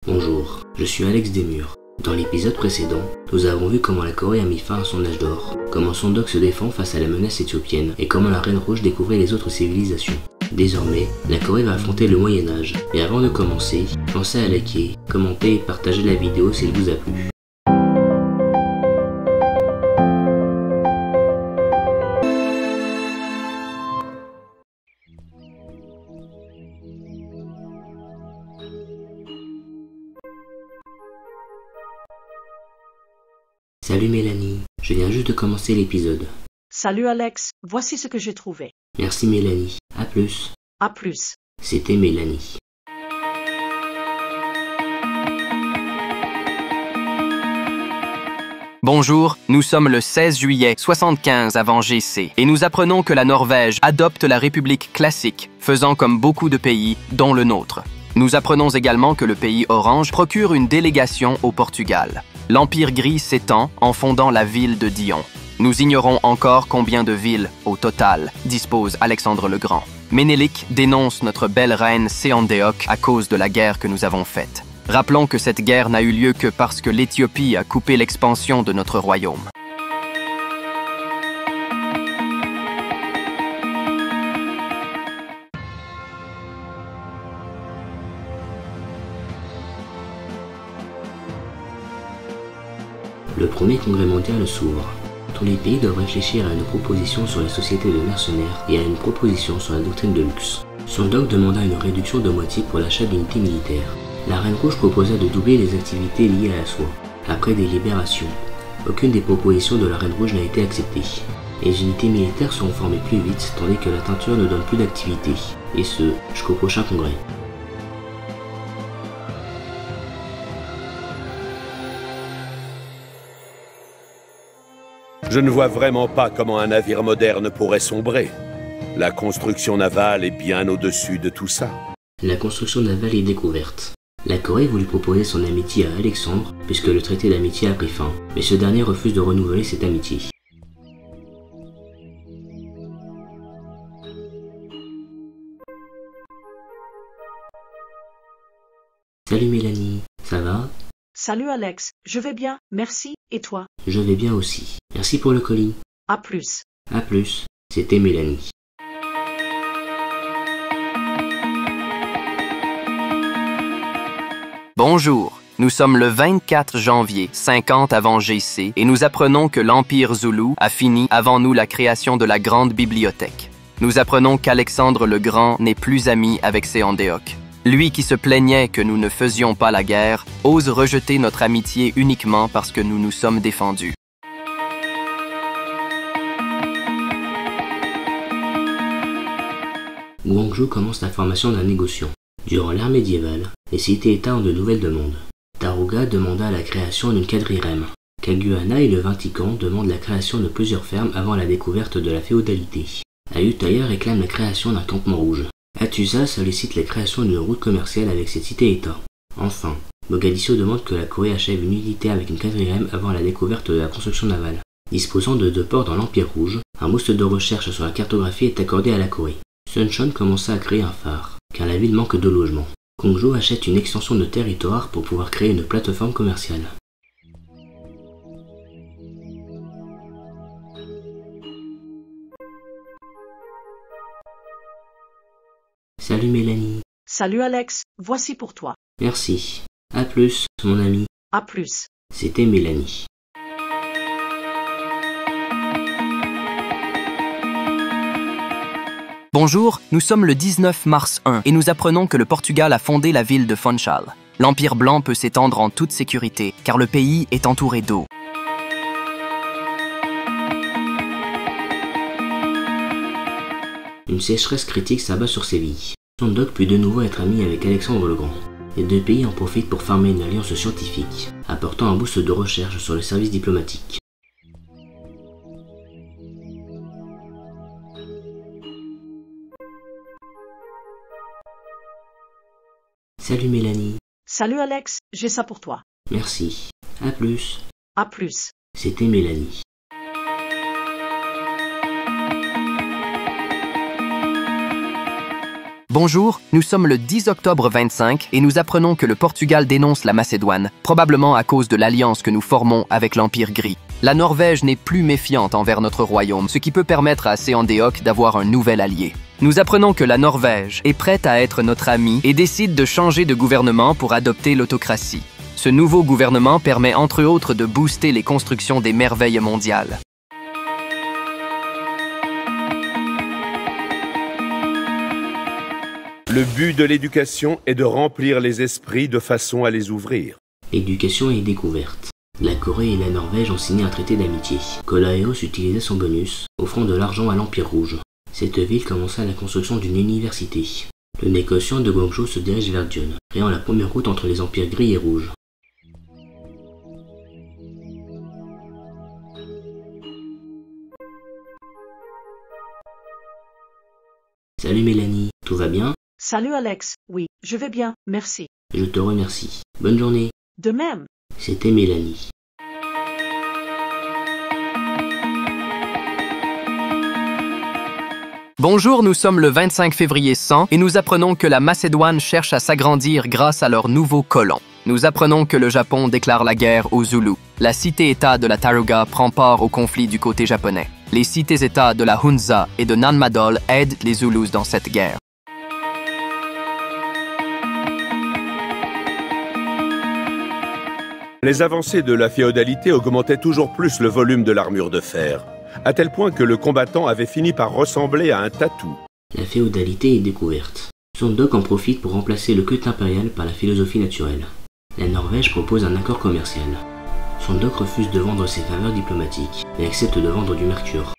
Bonjour, je suis Alex Desmurs. Dans l'épisode précédent, nous avons vu comment la Corée a mis fin à son âge d'or, comment Sondok se défend face à la menace éthiopienne et comment la Reine Rouge découvrait les autres civilisations. Désormais, la Corée va affronter le Moyen-Âge. Mais avant de commencer, pensez à liker, commenter et partager la vidéo s'il vous a plu. Salut Mélanie, je viens juste de commencer l'épisode. Salut Alex, voici ce que j'ai trouvé. Merci Mélanie, à plus. À plus. C'était Mélanie. Bonjour, nous sommes le 16 juillet 75 avant GC et nous apprenons que la Norvège adopte la République classique, faisant comme beaucoup de pays, dont le nôtre. Nous apprenons également que le pays orange procure une délégation au Portugal. L'Empire gris s'étend en fondant la ville de Dion. Nous ignorons encore combien de villes, au total, dispose Alexandre le Grand. Ménélik dénonce notre belle reine Séandéok à cause de la guerre que nous avons faite. Rappelons que cette guerre n'a eu lieu que parce que l'Éthiopie a coupé l'expansion de notre royaume. Le premier congrès mondial s'ouvre. Tous les pays doivent réfléchir à une proposition sur les sociétés de mercenaires et à une proposition sur la doctrine de luxe. Sondok demanda une réduction de moitié pour l'achat d'unités militaires. La Reine Rouge proposa de doubler les activités liées à la soie. Après des libérations, aucune des propositions de la Reine Rouge n'a été acceptée. Les unités militaires seront formées plus vite, tandis que la teinture ne donne plus d'activité, et ce, jusqu'au prochain congrès. Je ne vois vraiment pas comment un navire moderne pourrait sombrer. La construction navale est bien au-dessus de tout ça. La construction navale est découverte. La Corée voulut proposer son amitié à Alexandre, puisque le traité d'amitié a pris fin, mais ce dernier refuse de renouveler cette amitié. Salut Mélanie, ça va? Salut Alex, je vais bien, merci, et toi? Je vais bien aussi. Merci pour le colis. À plus. À plus, c'était Mélanie. Bonjour, nous sommes le 24 janvier 50 avant GC et nous apprenons que l'Empire Zoulou a fini avant nous la création de la grande bibliothèque. Nous apprenons qu'Alexandre le Grand n'est plus ami avec Séandéok. Lui qui se plaignait que nous ne faisions pas la guerre, ose rejeter notre amitié uniquement parce que nous nous sommes défendus. Gwangju commence la formation d'un négociant. Durant l'ère médiévale, les cités-États ont de nouvelles demandes. Taruga demanda la création d'une quadrirème. Kaguana et le Vatican demandent la création de plusieurs fermes avant la découverte de la féodalité. Ayutthaya réclame la création d'un campement rouge. Hattusa sollicite la création d'une route commerciale avec ses cités-États. Enfin, Mogadiscio demande que la Corée achève une unité avec une quadrirème avant la découverte de la construction navale. Disposant de 2 ports dans l'Empire rouge, un poste de recherche sur la cartographie est accordé à la Corée. Suncheon commença à créer un phare, car la ville manque de logements. Kongjo achète une extension de territoire pour pouvoir créer une plateforme commerciale. Salut Mélanie. Salut Alex, voici pour toi. Merci. À plus, mon ami. À plus. C'était Mélanie. Bonjour, nous sommes le 19 mars 1 et nous apprenons que le Portugal a fondé la ville de Funchal. L'Empire blanc peut s'étendre en toute sécurité, car le pays est entouré d'eau. Une sécheresse critique s'abat sur Séville. Sondok peut de nouveau être ami avec Alexandre le Grand. Les deux pays en profitent pour former une alliance scientifique, apportant un boost de recherche sur les services diplomatiques. Salut Mélanie. Salut Alex, j'ai ça pour toi. Merci. À plus. À plus. C'était Mélanie. Bonjour, nous sommes le 10 octobre 25 et nous apprenons que le Portugal dénonce la Macédoine, probablement à cause de l'alliance que nous formons avec l'Empire gris. La Norvège n'est plus méfiante envers notre royaume, ce qui peut permettre à Séandéok d'avoir un nouvel allié. Nous apprenons que la Norvège est prête à être notre amie et décide de changer de gouvernement pour adopter l'autocratie. Ce nouveau gouvernement permet entre autres de booster les constructions des merveilles mondiales. Le but de l'éducation est de remplir les esprits de façon à les ouvrir. L'éducation est découverte. La Corée et la Norvège ont signé un traité d'amitié. Kolaeus utilisait son bonus, offrant de l'argent à l'Empire rouge. Cette ville commença la construction d'une université. Le négociant de Guangzhou se dirige vers Jeon, créant la première route entre les empires gris et rouges. Salut Mélanie, tout va bien? Salut Alex, oui, je vais bien, merci. Je te remercie. Bonne journée. De même. C'était Mélanie. Bonjour, nous sommes le 25 février 100 et nous apprenons que la Macédoine cherche à s'agrandir grâce à leurs nouveaux colons. Nous apprenons que le Japon déclare la guerre aux Zoulous. La cité-État de la Taruga prend part au conflit du côté japonais. Les cités-États de la Hunza et de Nanmadol aident les Zoulous dans cette guerre. Les avancées de la féodalité augmentaient toujours plus le volume de l'armure de fer, à tel point que le combattant avait fini par ressembler à un tatou. La féodalité est découverte. Son doc en profite pour remplacer le culte impérial par la philosophie naturelle. La Norvège propose un accord commercial. Son doc refuse de vendre ses faveurs diplomatiques, mais accepte de vendre du mercure.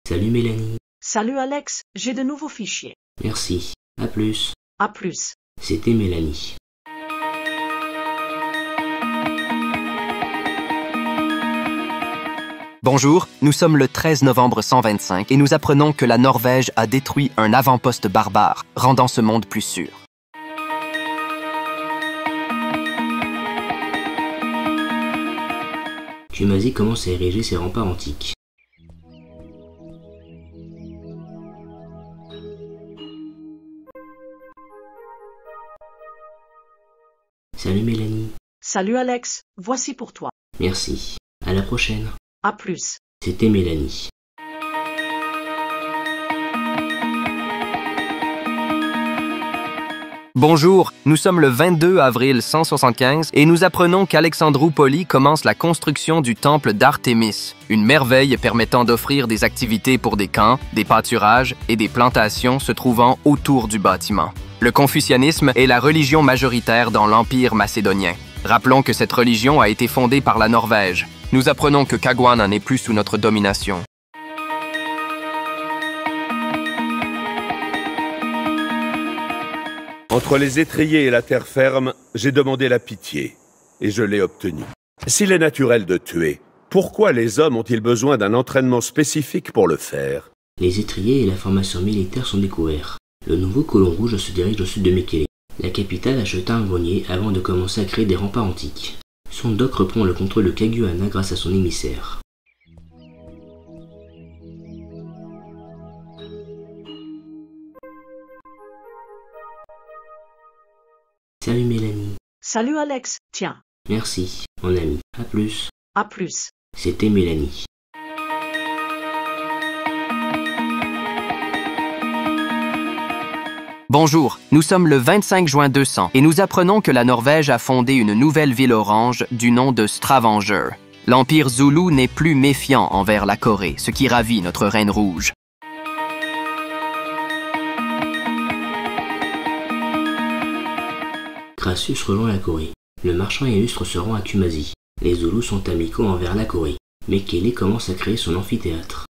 Salut Mélanie. Salut Alex, j'ai de nouveaux fichiers. Merci. À plus. À plus. C'était Mélanie. Bonjour, nous sommes le 13 novembre 125 et nous apprenons que la Norvège a détruit un avant-poste barbare, rendant ce monde plus sûr. Tumazi commence à ériger ses remparts antiques. Salut Mélanie. Salut Alex, voici pour toi. Merci. À la prochaine. À plus. C'était Mélanie. Bonjour, nous sommes le 22 avril 175 et nous apprenons qu'Alexandroupoli commence la construction du temple d'Artémis, une merveille permettant d'offrir des activités pour des camps, des pâturages et des plantations se trouvant autour du bâtiment. Le confucianisme est la religion majoritaire dans l'Empire macédonien. Rappelons que cette religion a été fondée par la Norvège. Nous apprenons que Kagwan n'est plus sous notre domination. Entre les étriers et la terre ferme, j'ai demandé la pitié, et je l'ai obtenue. S'il est naturel de tuer, pourquoi les hommes ont-ils besoin d'un entraînement spécifique pour le faire? Les étriers et la formation militaire sont découverts. Le nouveau colon rouge se dirige au sud de Mekele. La capitale acheta un grenier avant de commencer à créer des remparts antiques. Son doc reprend le contrôle de Kaguana grâce à son émissaire. Salut Mélanie. Salut Alex, tiens. Merci, mon ami. À plus. À plus. C'était Mélanie. Bonjour, nous sommes le 25 juin 200 et nous apprenons que la Norvège a fondé une nouvelle ville orange du nom de Stavanger. L'Empire Zoulou n'est plus méfiant envers la Corée, ce qui ravit notre reine rouge. Crassus rejoint la Corée. Le marchand illustre se rend à Tumazi. Les Zoulous sont amicaux envers la Corée. Mekele commence à créer son amphithéâtre.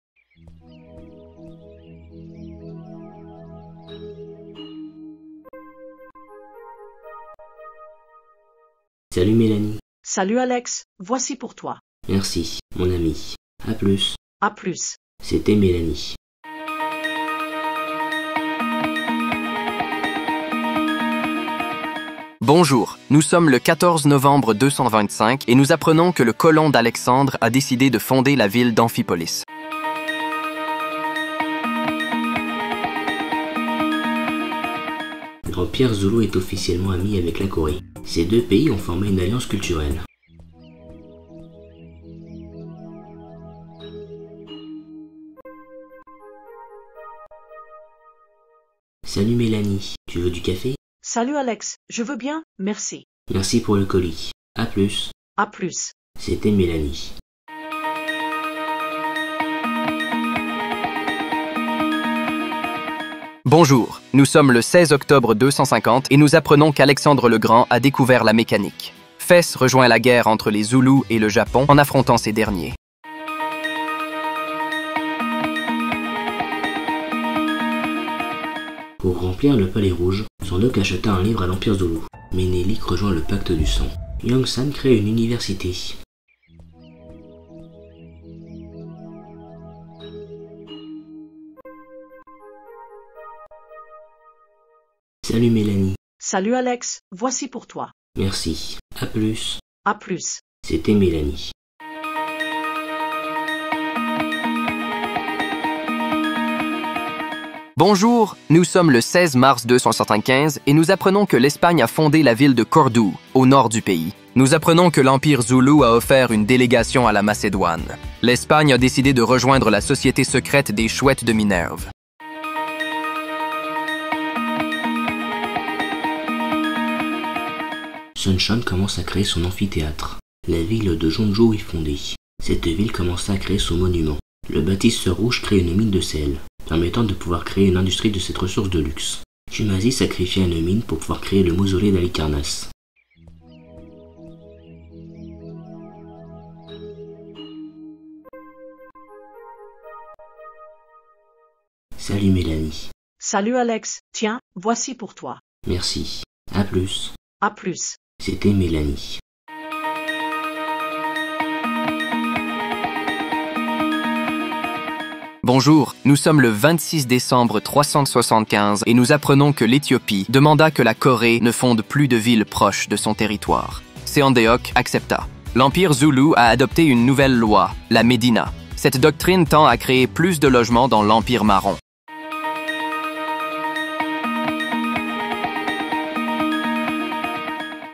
Salut Mélanie. Salut Alex, voici pour toi. Merci, mon ami. À plus. À plus. C'était Mélanie. Bonjour, nous sommes le 14 novembre 225 et nous apprenons que le colon d'Alexandre a décidé de fonder la ville d'Amphipolis. L'Empire Zoulou est officiellement ami avec la Corée. Ces deux pays ont formé une alliance culturelle. Salut Mélanie, tu veux du café? Salut Alex, je veux bien, merci. Merci pour le colis. À plus. À plus. C'était Mélanie. Bonjour, nous sommes le 16 octobre 250 et nous apprenons qu'Alexandre le Grand a découvert la mécanique. Fès rejoint la guerre entre les Zoulous et le Japon en affrontant ces derniers. Pour remplir le palais rouge, Sondok acheta un livre à l'Empire Zoulou. Ménélique rejoint le pacte du sang. Yongsan crée une université. Salut Mélanie. Salut Alex, voici pour toi. Merci. À plus. À plus. C'était Mélanie. Bonjour, nous sommes le 16 mars 275 et nous apprenons que l'Espagne a fondé la ville de Cordoue, au nord du pays. Nous apprenons que l'Empire Zoulou a offert une délégation à la Macédoine. L'Espagne a décidé de rejoindre la société secrète des chouettes de Minerve. Sunshine commence à créer son amphithéâtre. La ville de Jeonju est fondée. Cette ville commença à créer son monument. Le bâtisseur rouge crée une mine de sel, permettant de pouvoir créer une industrie de cette ressource de luxe. Shumasi sacrifia une mine pour pouvoir créer le mausolée d'Halicarnasse. Salut Mélanie. Salut Alex, tiens, voici pour toi. Merci. À plus. À plus. C'était Mélanie. Bonjour, nous sommes le 26 décembre 375 et nous apprenons que l'Éthiopie demanda que la Corée ne fonde plus de villes proches de son territoire. Seandéok accepta. L'Empire Zoulou a adopté une nouvelle loi, la Médina. Cette doctrine tend à créer plus de logements dans l'Empire marron.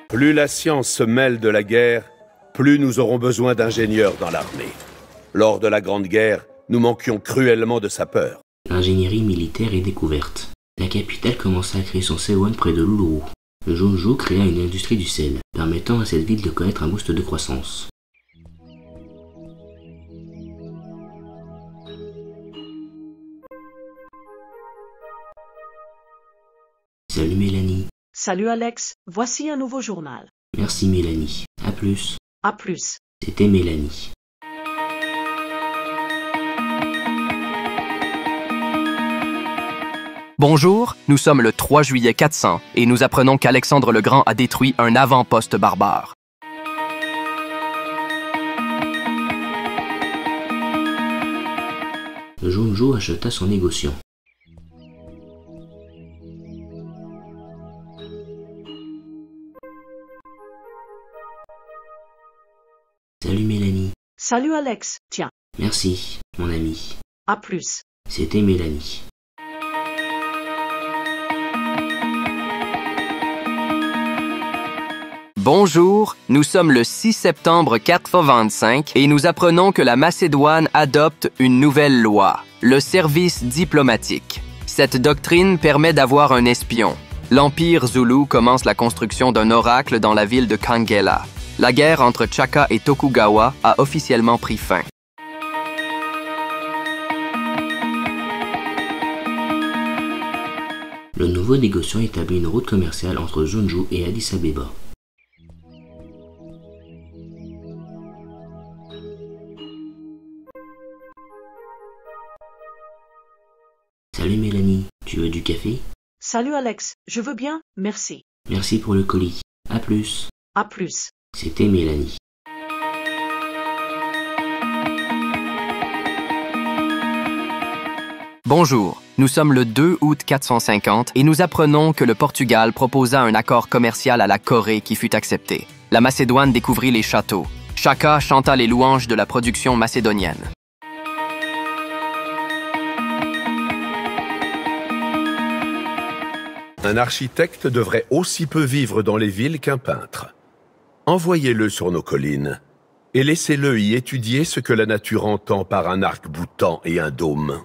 Plus la science se mêle de la guerre, plus nous aurons besoin d'ingénieurs dans l'armée. Lors de la Grande Guerre, nous manquions cruellement de sapeurs. L'ingénierie militaire est découverte. La capitale commença à créer son Sewon près de Luluru. Le Jeonju créa une industrie du sel, permettant à cette ville de connaître un boost de croissance. Salut Mélanie. Salut Alex, voici un nouveau journal. Merci Mélanie. À plus. À plus. C'était Mélanie. Bonjour, nous sommes le 3 juillet 400 et nous apprenons qu'Alexandre le Grand a détruit un avant-poste barbare. Le Jeonju acheta son négociant. Salut Mélanie. Salut Alex, tiens. Merci, mon ami. À plus. C'était Mélanie. Bonjour, nous sommes le 6 septembre 425 et nous apprenons que la Macédoine adopte une nouvelle loi, le service diplomatique. Cette doctrine permet d'avoir un espion. L'Empire Zoulou commence la construction d'un oracle dans la ville de Kangela. La guerre entre Chaka et Tokugawa a officiellement pris fin. Le nouveau négociant établit une route commerciale entre Jeonju et Addis Abeba. Salut Mélanie, tu veux du café? Salut Alex, je veux bien, merci. Merci pour le colis. À plus. À plus. C'était Mélanie. Bonjour, nous sommes le 2 août 450 et nous apprenons que le Portugal proposa un accord commercial à la Corée qui fut accepté. La Macédoine découvrit les châteaux. Chaka chanta les louanges de la production macédonienne. Un architecte devrait aussi peu vivre dans les villes qu'un peintre. Envoyez-le sur nos collines et laissez-le y étudier ce que la nature entend par un arc-boutant et un dôme.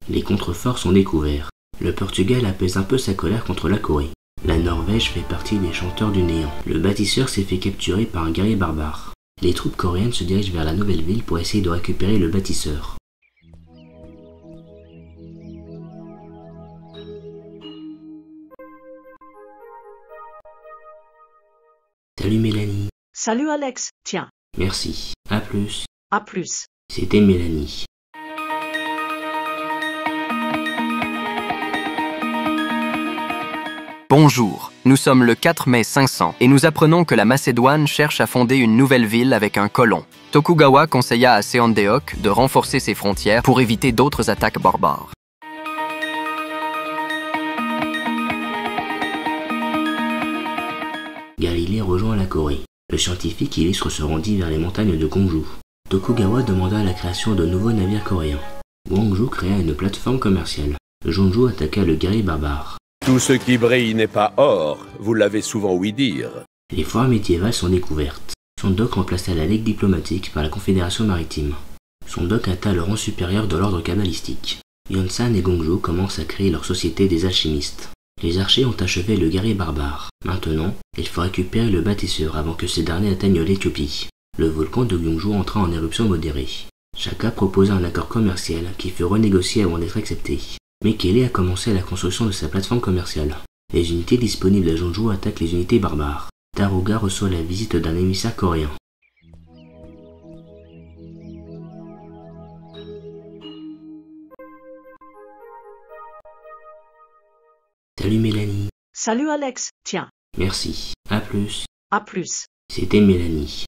Les contreforts sont découverts. Le Portugal apaise un peu sa colère contre la Corée. La Norvège fait partie des chanteurs du néant. Le bâtisseur s'est fait capturer par un guerrier barbare. Les troupes coréennes se dirigent vers la nouvelle ville pour essayer de récupérer le bâtisseur. Salut Mélanie. Salut Alex, tiens, Merci. À plus. à plus. C'était Mélanie. Bonjour, nous sommes le 4 mai 500 et nous apprenons que la Macédoine cherche à fonder une nouvelle ville avec un colon. Tokugawa conseilla à Seondeok de renforcer ses frontières pour éviter d'autres attaques barbares. Galilée rejoint la Corée. Le scientifique illustre se rendit vers les montagnes de Gongju. Tokugawa demanda la création de nouveaux navires coréens. Gwangju créa une plateforme commerciale. Jeonju attaqua le guerrier barbare. Tout ce qui brille n'est pas or, vous l'avez souvent ouï dire. Les foires médiévales sont découvertes. Sondok remplaça la Ligue diplomatique par la Confédération maritime. Sondok atteint le rang supérieur de l'ordre kabbalistique. Yonsan et Gongju commencent à créer leur société des alchimistes. Les archers ont achevé le guerrier barbare. Maintenant, il faut récupérer le bâtisseur avant que ce dernier atteigne l'Éthiopie. Le volcan de Gyeongju entra en éruption modérée. Chaka proposa un accord commercial qui fut renégocié avant d'être accepté. Mekele a commencé la construction de sa plateforme commerciale. Les unités disponibles à Jeonju attaquent les unités barbares. Taruga reçoit la visite d'un émissaire coréen. Salut Mélanie. Salut Alex, tiens, Merci. À plus. à plus. C'était Mélanie.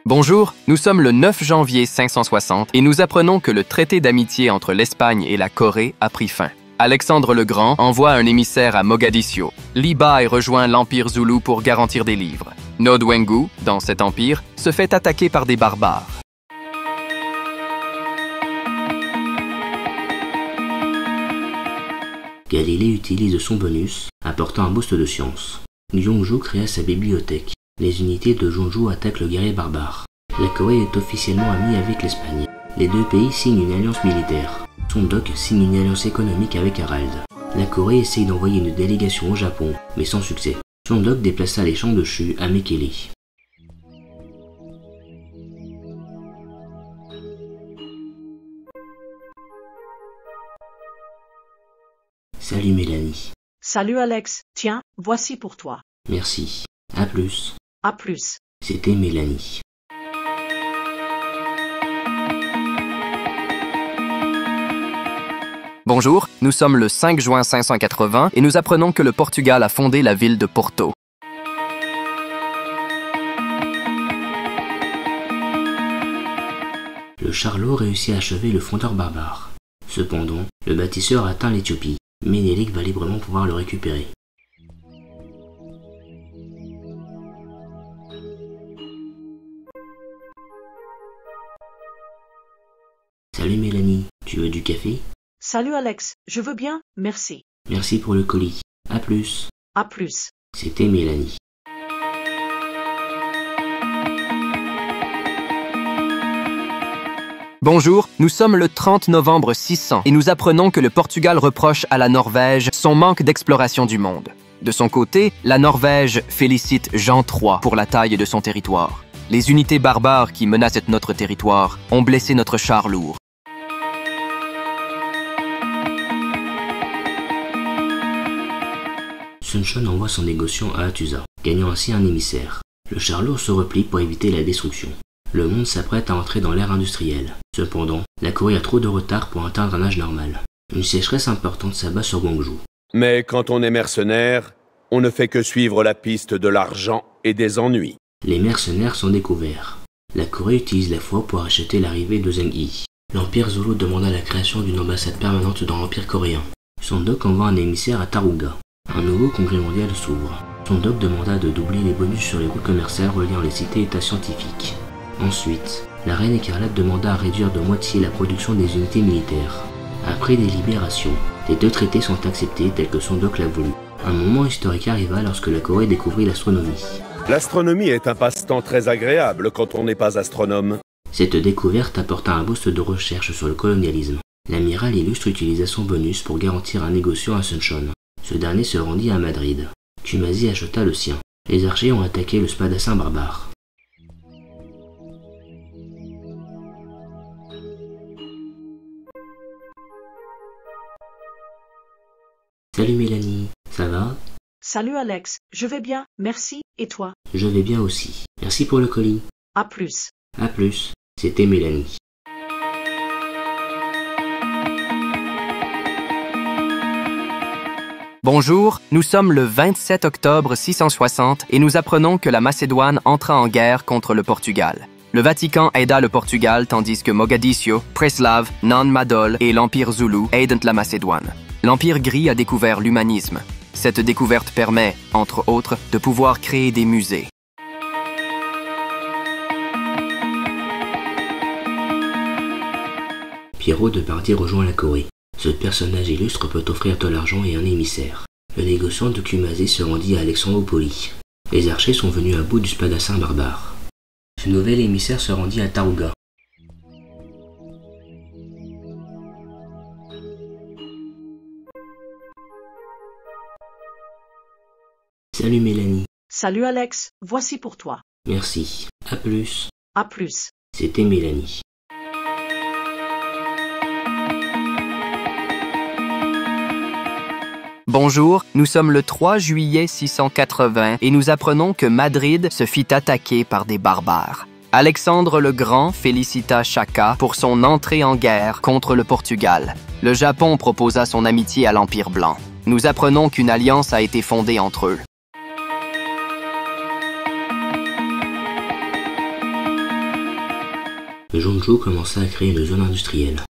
Bonjour, nous sommes le 9 janvier 560 et nous apprenons que le traité d'amitié entre l'Espagne et la Corée a pris fin. Alexandre le Grand envoie un émissaire à Mogadiscio. Li Bai rejoint l'Empire Zoulou pour garantir des livres. Nodwengu, dans cet empire, se fait attaquer par des barbares. Galilée utilise son bonus, apportant un boost de science. Gyeongju créa sa bibliothèque. Les unités de Jeonju attaquent le guerrier barbare. La Corée est officiellement amie avec l'Espagne. Les deux pays signent une alliance militaire. Sondok signe une alliance économique avec Harald. La Corée essaye d'envoyer une délégation au Japon, mais sans succès. Sondok déplaça les champs de Shu à Mekele. Salut Mélanie. Salut Alex, tiens, voici pour toi. Merci. À plus. À plus. C'était Mélanie. Bonjour, nous sommes le 5 juin 580 et nous apprenons que le Portugal a fondé la ville de Porto. Le charlot réussit à achever le fondeur barbare. Cependant, le bâtisseur atteint l'Éthiopie. Ménélique va librement pouvoir le récupérer. Salut Mélanie, tu veux du café? Salut Alex, je veux bien, merci. Merci pour le colis. À plus. À plus. C'était Mélanie. Bonjour, nous sommes le 30 novembre 600 et nous apprenons que le Portugal reproche à la Norvège son manque d'exploration du monde. De son côté, la Norvège félicite Jean III pour la taille de son territoire. Les unités barbares qui menacent notre territoire ont blessé notre char lourd. Sunshine envoie son négociant à Hattusa, gagnant ainsi un émissaire. Le char lourd se replie pour éviter la destruction. Le monde s'apprête à entrer dans l'ère industrielle. Cependant, la Corée a trop de retard pour atteindre un âge normal. Une sécheresse importante s'abat sur Gwangju. Mais quand on est mercenaire, on ne fait que suivre la piste de l'argent et des ennuis. Les mercenaires sont découverts. La Corée utilise la foi pour acheter l'arrivée de Zheng Yi. L'Empire Zoulou demanda la création d'une ambassade permanente dans l'Empire coréen. Son doc envoie un émissaire à Taruga. Un nouveau congrès mondial s'ouvre. Son doc demanda de doubler les bonus sur les routes commerciales reliant les cités-états scientifiques. Ensuite, la reine écarlate demanda à réduire de moitié la production des unités militaires. Après délibération, les deux traités sont acceptés tels que Son doc l'a voulu. Un moment historique arriva lorsque la Corée découvrit l'astronomie. L'astronomie est un passe-temps très agréable quand on n'est pas astronome. Cette découverte apporta un boost de recherche sur le colonialisme. L'amiral illustre utilisa son bonus pour garantir un négociant à Suncheon. Ce dernier se rendit à Madrid. Kumasi acheta le sien. Les archers ont attaqué le spadassin barbare. Salut Mélanie, ça va? Salut Alex, je vais bien, merci, et toi? Je vais bien aussi. Merci pour le colis. À plus. À plus, c'était Mélanie. Bonjour, nous sommes le 27 octobre 660 et nous apprenons que la Macédoine entra en guerre contre le Portugal. Le Vatican aida le Portugal tandis que Mogadiscio, Preslav, Nan Madol et l'Empire Zoulou aident la Macédoine. L'Empire gris a découvert l'humanisme. Cette découverte permet, entre autres, de pouvoir créer des musées. Pierrot de Pardy rejoint la Corée. Ce personnage illustre peut offrir de l'argent et un émissaire. Le négociant de Kumasi se rendit à Alexandropoli. Les archers sont venus à bout du spadassin barbare. Ce nouvel émissaire se rendit à Taruga. Salut Mélanie. Salut Alex, voici pour toi. Merci. À plus. À plus. C'était Mélanie. Bonjour, nous sommes le 3 juillet 680 et nous apprenons que Madrid se fit attaquer par des barbares. Alexandre le Grand félicita Shaka pour son entrée en guerre contre le Portugal. Le Japon proposa son amitié à l'Empire blanc. Nous apprenons qu'une alliance a été fondée entre eux. Jeonju commença à créer une zone industrielle.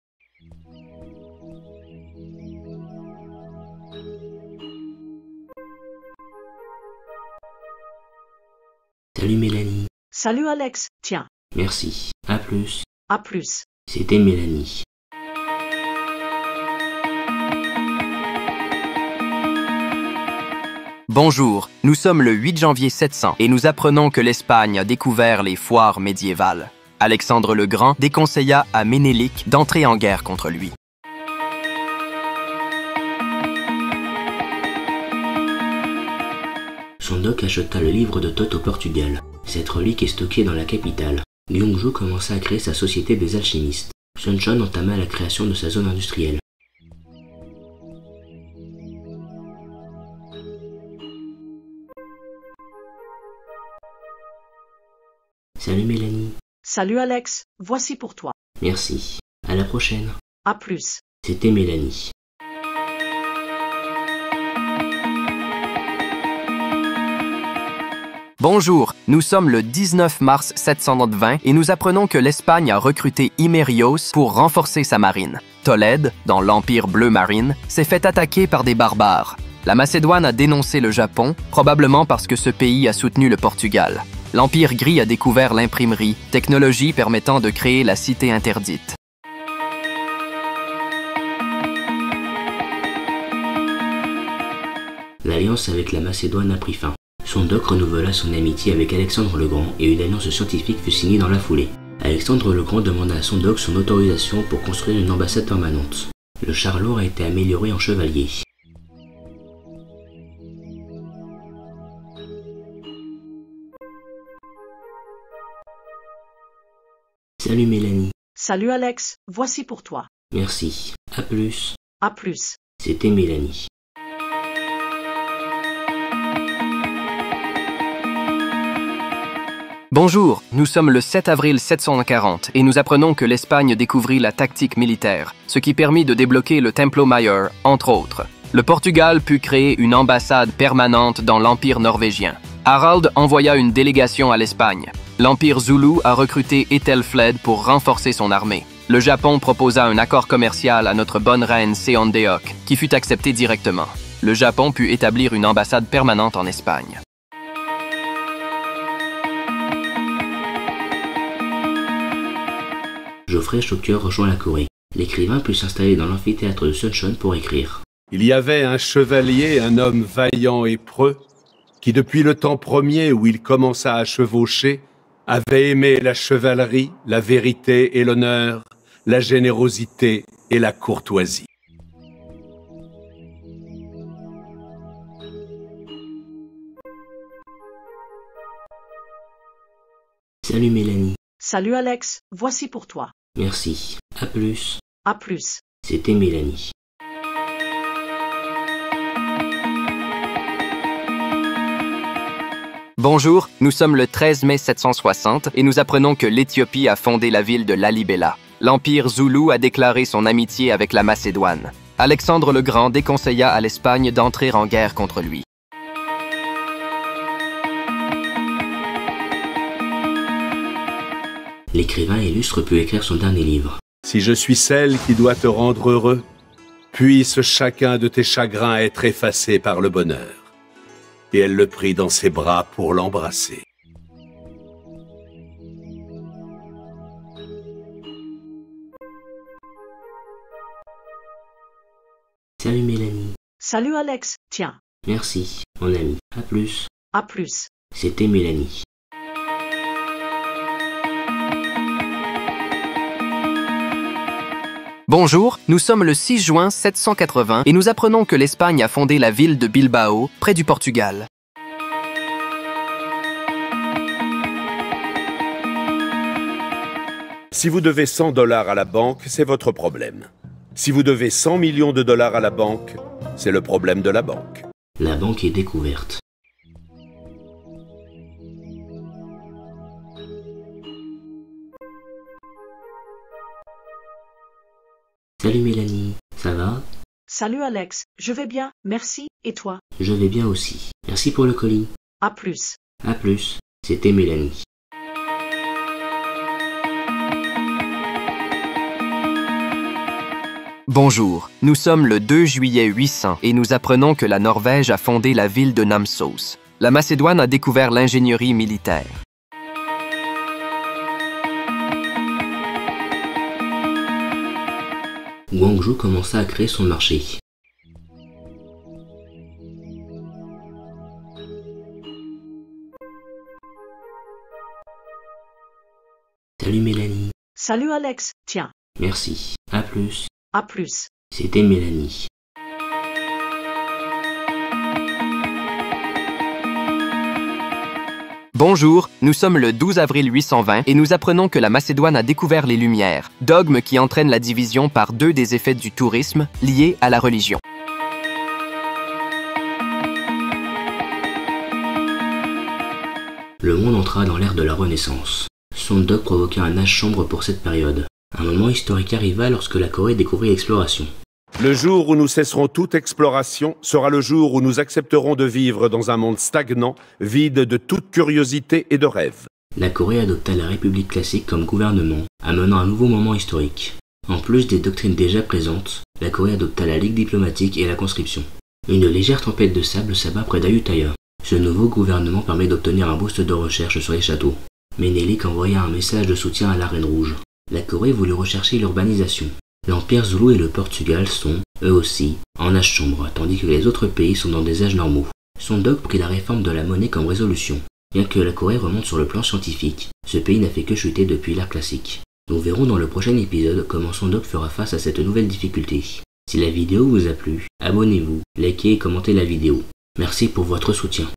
Salut Mélanie. Salut Alex, tiens. Merci. À plus. À plus. C'était Mélanie. Bonjour, nous sommes le 8 janvier 700 et nous apprenons que l'Espagne a découvert les foires médiévales. Alexandre le Grand déconseilla à Ménélique d'entrer en guerre contre lui. Son doc acheta le livre de Thoth au Portugal. Cette relique est stockée dans la capitale. Gyeongju commença à créer sa société des alchimistes. Suncheon entama la création de sa zone industrielle. Salut Mélanie. Salut Alex, voici pour toi. Merci. À la prochaine. À plus. C'était Mélanie. Bonjour, nous sommes le 19 mars 720 et nous apprenons que l'Espagne a recruté Imérios pour renforcer sa marine. Tolède, dans l'Empire bleu marine, s'est fait attaquer par des barbares. La Macédoine a dénoncé le Japon, probablement parce que ce pays a soutenu le Portugal. L'Empire gris a découvert l'imprimerie, technologie permettant de créer la cité interdite. L'alliance avec la Macédoine a pris fin. Son doc renouvela son amitié avec Alexandre le Grand et une alliance scientifique fut signée dans la foulée. Alexandre le Grand demanda à son doc son autorisation pour construire une ambassade permanente. Le char lourd a été amélioré en chevalier. Salut Mélanie. Salut Alex, voici pour toi. Merci. À plus. À plus. C'était Mélanie. Bonjour, nous sommes le 7 avril 740 et nous apprenons que l'Espagne découvrit la tactique militaire, ce qui permit de débloquer le Templo Mayor, entre autres. Le Portugal put créer une ambassade permanente dans l'Empire norvégien. Harald envoya une délégation à l'Espagne. L'Empire Zulu a recruté Ethelflaed pour renforcer son armée. Le Japon proposa un accord commercial à notre bonne reine Seondeok, qui fut accepté directement. Le Japon put établir une ambassade permanente en Espagne. Geoffrey Chaucer rejoint la Corée. L'écrivain put s'installer dans l'amphithéâtre de Suncheon pour écrire. Il y avait un chevalier, un homme vaillant et preux, qui depuis le temps premier où il commença à chevaucher, avait aimé la chevalerie, la vérité et l'honneur, la générosité et la courtoisie. Salut Mélanie. Salut Alex, voici pour toi. Merci. À plus. À plus. C'était Mélanie. Bonjour, nous sommes le 13 mai 760 et nous apprenons que l'Éthiopie a fondé la ville de Lalibela. L'Empire Zoulou a déclaré son amitié avec la Macédoine. Alexandre le Grand déconseilla à l'Espagne d'entrer en guerre contre lui. L'écrivain illustre put écrire son dernier livre. Si je suis celle qui doit te rendre heureux, puisse chacun de tes chagrins être effacé par le bonheur. Et elle le prit dans ses bras pour l'embrasser. Salut Mélanie. Salut Alex, tiens. Merci, mon ami. À plus. À plus. C'était Mélanie. Bonjour, nous sommes le 6 juin 780 et nous apprenons que l'Espagne a fondé la ville de Bilbao, près du Portugal. Si vous devez 100 $ à la banque, c'est votre problème. Si vous devez 100 millions de dollars à la banque, c'est le problème de la banque. La banque est découverte. Salut Mélanie, ça va? Salut Alex, je vais bien, merci, et toi? Je vais bien aussi. Merci pour le colis. À plus. À plus. C'était Mélanie. Bonjour, nous sommes le 2 juillet 800 et nous apprenons que la Norvège a fondé la ville de Namsos. La Macédoine a découvert l'ingénierie militaire. Guangzhou commença à créer son marché. Salut Mélanie. Salut Alex, tiens. Merci. À plus. À plus. C'était Mélanie. Bonjour, nous sommes le 12 avril 820 et nous apprenons que la Macédoine a découvert les Lumières, dogme qui entraîne la division par deux des effets du tourisme liés à la religion. Le monde entra dans l'ère de la Renaissance. Son dogme provoqua un âge sombre pour cette période. Un moment historique arriva lorsque la Corée découvrit l'exploration. Le jour où nous cesserons toute exploration sera le jour où nous accepterons de vivre dans un monde stagnant, vide de toute curiosité et de rêve. La Corée adopta la République classique comme gouvernement, amenant un nouveau moment historique. En plus des doctrines déjà présentes, la Corée adopta la Ligue diplomatique et la conscription. Une légère tempête de sable s'abat près d'Ayutthaya. Ce nouveau gouvernement permet d'obtenir un boost de recherche sur les châteaux. Ménélique envoya un message de soutien à la Reine Rouge. La Corée voulut rechercher l'urbanisation. L'Empire Zoulou et le Portugal sont, eux aussi, en âge sombre, tandis que les autres pays sont dans des âges normaux. Son dogme prit la réforme de la monnaie comme résolution. Bien que la Corée remonte sur le plan scientifique, ce pays n'a fait que chuter depuis l'ère classique. Nous verrons dans le prochain épisode comment son dogme fera face à cette nouvelle difficulté. Si la vidéo vous a plu, abonnez-vous, likez et commentez la vidéo. Merci pour votre soutien.